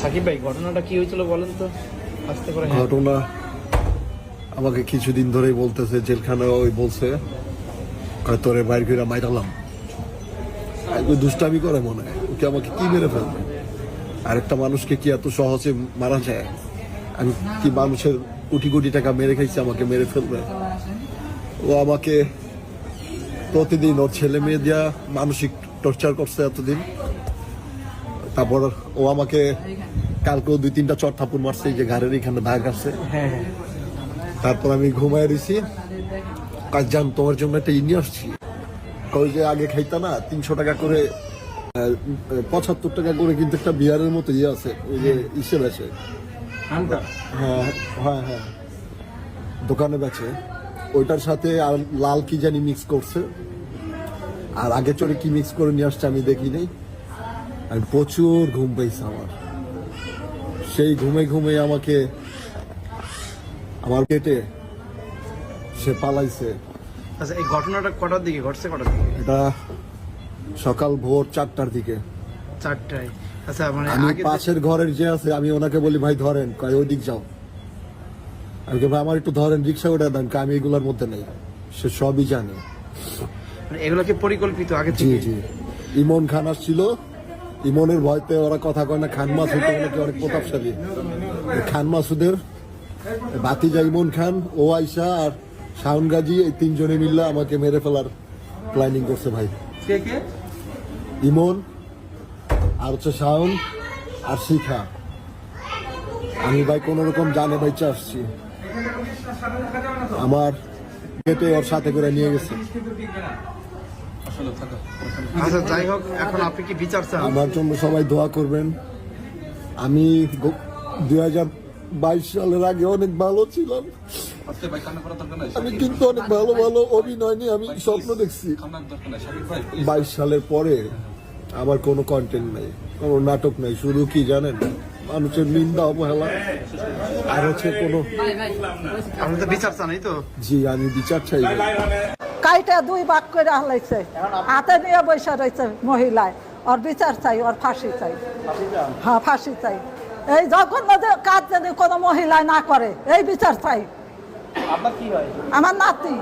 সাকিব ভাই ঘটনাটা কি হয়েছিল বলেন তো আস্তে করে। ঘটনা আমাকে কিছুদিন ধরেই বলতেছে, জেলখানে ওই বলছে তোরে বাইর করে মাইরালাম। দুষ্টামি করে মনে হয়, ওকে আমাকে কি মেরে ফেলবে? আরেকটা মানুষকে কি এত সহজে মারা যায়? আমি কি মানুষের কোটি কোটি টাকা মেরে খাইছি, আমাকে মেরে ফেলবে? ও আমাকে প্রতিদিন ওর ছেলে মেয়ে দিয়া মানসিক টর্চার করছে এতদিন। তারপর ও আমাকে কালকেও 2-3টা চট থাপুর মারছে, যে ঘাড়ের এখানে দাগ আছে। তারপর আমি ঘুমায় রয়েছি, কাজ জান তোমার জন্য একটা নিয়ে আসছি। ওই যে আগে খাইতা না 300 টাকা করে, 75 টাকা করে কিন্তু একটা বিয়ারের মতো ইয়ে আছে, ওই যে ইসে বেচে। হ্যাঁ হ্যাঁ হ্যাঁ, দোকানে বেচে। ওইটার সাথে আর লাল কি জানি মিক্স করছে, আর আগে চড়ে কি মিক্স করে নিয়ে আসছে আমি দেখি নাই। আমি প্রচুর ঘুম পাইছে আমার। সেই ঘুমে ঘুমে আমাকে আমার পেটে সে পালাইছে। আচ্ছা, এই ঘটনাটা কটার দিকে ঘটছে? কটার দিকে? এটা সকাল ভোর 4টার দিকে। 4টায়? আচ্ছা, মানে আমি আগে পাশের ঘরের যে আছে, আমি ওনাকে বলি ভাই ধরেন, কয় ওই দিক যাও। আমি ভাই আমার একটু ধরেন, রিক্সা ওটা দেন, আমি এগুলোর মধ্যে নেই। সে সবই জানে। মানে এগুলো কি পরিকল্পিত আগে জি থেকে? জি। ইমন খান আসছিল, ইমনের ভয়তে ওরা কথা কয় না। খান মাসুদ নাকি অনেক প্রতাপশালী। খান মাসুদের ভাতিজা ইমন খান, ও আইসা আর শাওন গাজী, এই 3 জনে মিললে আমাকে মেরে ফেলার প্ল্যানিং করছে ভাই। কে কে? ইমন আর হচ্ছে শাওন আর শিখা। আমি ভাই কোন রকম জানে বাইচা আসছি। আমার পেটে ওর সাথে করে নিয়ে গেছে। আচ্ছা, যাই হোক, এখন আপনি কি বিচার চান? আমার জন্য সবাই দোয়া করবেন। আমি 2022 সালের আগে অনেক ভালো ছিলাম। আমি কিন্তু অনেক ভালো ভালো অভিনয় নিয়ে আমি স্বপ্ন দেখছি। 22 সালের পরে আমার কোনো কন্টেন্ট নাই, কোনো নাটক নাই। শুধু কি জানেন, মানুষের নিন্দা অবহেলা, আর হচ্ছে কোনো। আপনি তো বিচার চান, এই তো? জি, আমি বিচার চাই। কাইটা 2 ভাগ করে হালাইছে, হাতে নিয়ে বসে রয়েছে মহিলায়। ওর বিচার চাই, ওর ফাঁসি চাই। হ্যাঁ, ফাঁসি চাই। এই যখন কাজ যদি কোনো মহিলায় না করে, এই বিচার চাই। আপনার কি হয়? আমার নাতি।